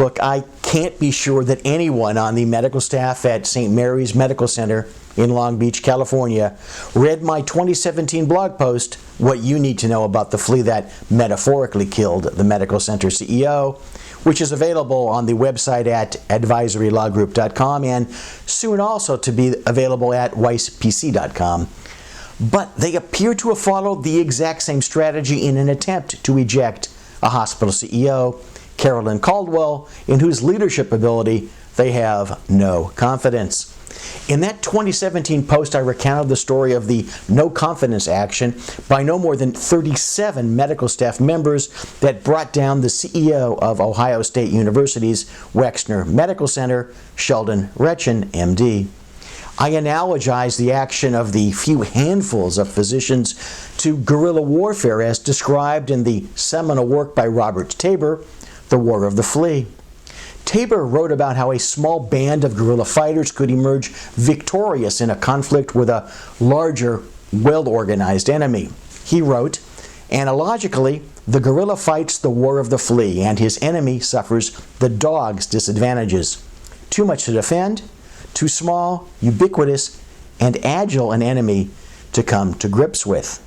Look, I can't be sure that anyone on the medical staff at St. Mary's Medical Center in Long Beach, California, read my 2017 blog post, What You Need to Know About the Flea That Metaphorically Killed the Medical Center CEO, which is available on the website at advisorylawgroup.com and soon also to be available at weispc.com. But they appear to have followed the exact same strategy in an attempt to eject a hospital CEO, Carolyn Caldwell, in whose leadership ability they have no confidence. In that 2017 post, I recounted the story of the no confidence action by no more than 37 medical staff members that brought down the CEO of Ohio State University's Wexner Medical Center, Sheldon Retchin, MD. I analogize the action of the few handfuls of physicians to guerrilla warfare as described in the seminal work by Robert Tabor, The War of the Flea. Tabor wrote about how a small band of guerrilla fighters could emerge victorious in a conflict with a larger, well-organized enemy. He wrote, analogically, the guerrilla fights the war of the flea, and his enemy suffers the dog's disadvantages. Too much to defend, too small, ubiquitous, and agile an enemy to come to grips with.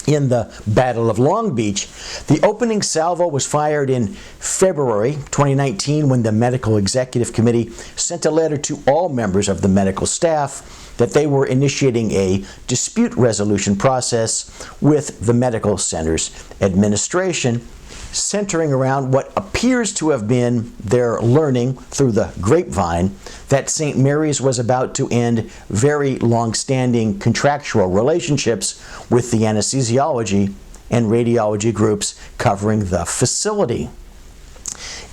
In the Battle of Long Beach, the opening salvo was fired in February 2019 when the Medical Executive Committee sent a letter to all members of the medical staff that they were initiating a dispute resolution process with the medical center's administration, centering around what appears to have been their learning through the grapevine that St. Mary's was about to end very long-standing contractual relationships with the anesthesiology and radiology groups covering the facility.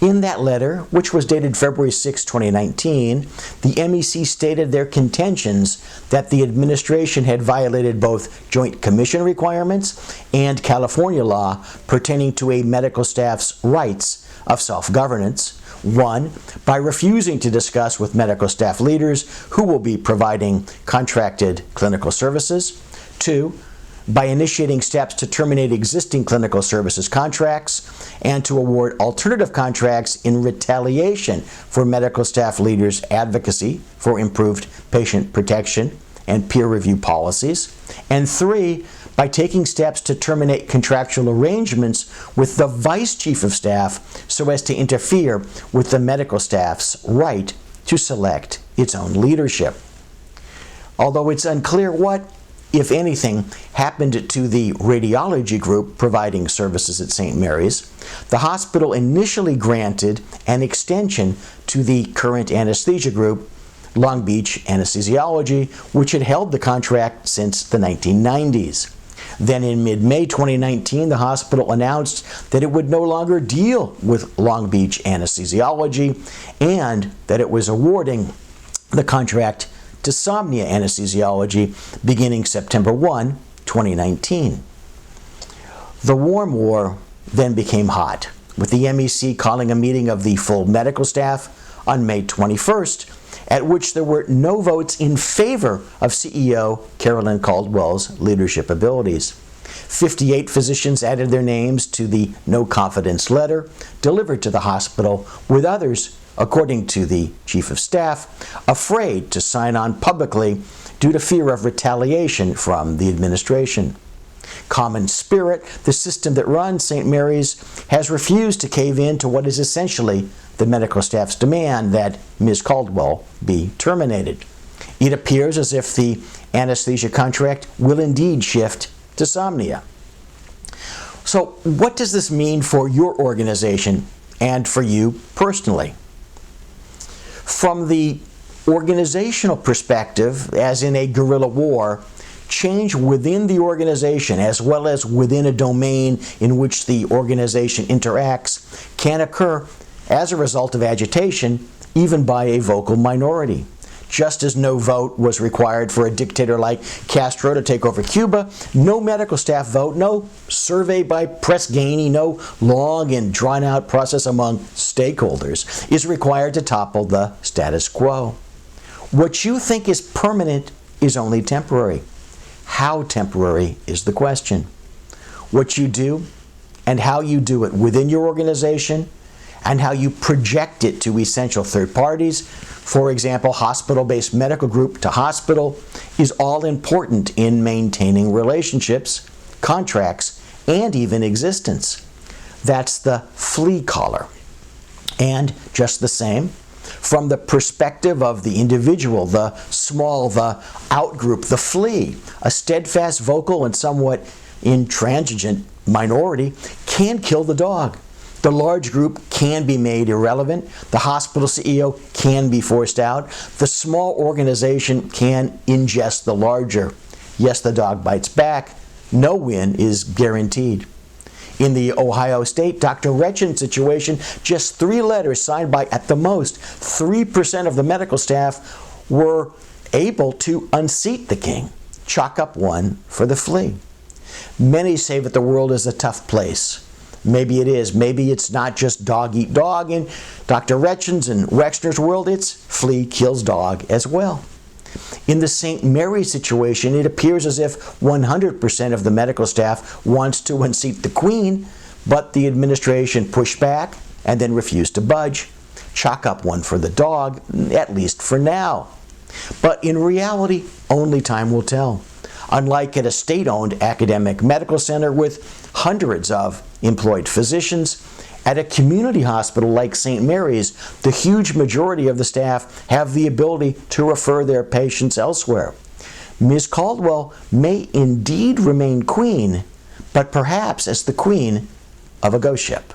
In that letter, which was dated February 6, 2019, the MEC stated their contentions that the administration had violated both Joint Commission requirements and California law pertaining to a medical staff's rights of self-governance. One, by refusing to discuss with medical staff leaders who will be providing contracted clinical services. Two, by initiating steps to terminate existing clinical services contracts and to award alternative contracts in retaliation for medical staff leaders' advocacy for improved patient protection and peer review policies. And three, by taking steps to terminate contractual arrangements with the Vice Chief of Staff so as to interfere with the medical staff's right to select its own leadership. Although it's unclear what, if anything, happened to the radiology group providing services at St. Mary's, the hospital initially granted an extension to the current anesthesia group, Long Beach Anesthesiology, which had held the contract since the 1990s. Then in mid-May 2019, the hospital announced that it would no longer deal with Long Beach Anesthesiology and that it was awarding the contract to Somnia Anesthesiology beginning September 1, 2019. The warm war then became hot, with the MEC calling a meeting of the full medical staff on May 21st, at which there were no votes in favor of CEO Carolyn Caldwell's leadership abilities. 58 physicians added their names to the no confidence letter delivered to the hospital, with others, according to the Chief of Staff, afraid to sign on publicly due to fear of retaliation from the administration. Common Spirit, the system that runs St. Mary's, has refused to cave in to what is essentially the medical staff's demand that Ms. Caldwell be terminated. It appears as if the anesthesia contract will indeed shift to Somnia. So what does this mean for your organization and for you personally? From the organizational perspective, as in a guerrilla war, change within the organization as well as within a domain in which the organization interacts can occur as a result of agitation, even by a vocal minority. Just as no vote was required for a dictator like Castro to take over Cuba, no medical staff vote, no survey by Press Ganey, no long and drawn-out process among stakeholders is required to topple the status quo. What you think is permanent is only temporary. How temporary is the question. What you do and how you do it within your organization and how you project it to essential third parties, for example, hospital-based medical group to hospital, is all important in maintaining relationships, contracts, and even existence. That's the Flea collar. And just the same, from the perspective of the individual, the small, the outgroup, the flea, a steadfast, vocal, and somewhat intransigent minority can kill the dog. The large group can be made irrelevant. The hospital CEO can be forced out. The small organization can ingest the larger. Yes, the dog bites back. No win is guaranteed. In the Ohio State Dr. Retchin situation, just 3 letters signed by, at the most, 3% of the medical staff were able to unseat the king. Chalk up 1 for the Flea. Many say that the world is a tough place. Maybe it is. Maybe it's not just dog eat dog. In Dr. Retchin's and Wexner's world, it's Flea kills dog as well. In the St. Mary's situation, it appears as if 100% of the medical staff wants to unseat the Queen, but the administration pushed back and then refused to budge. Chalk up 1 for the dog, at least for now. But in reality, only time will tell. Unlike at a state-owned academic medical center with hundreds of employed physicians, at a community hospital like St. Mary's, the huge majority of the staff have the ability to refer their patients elsewhere. Ms. Caldwell may indeed remain queen, but perhaps as the queen of a ghost ship.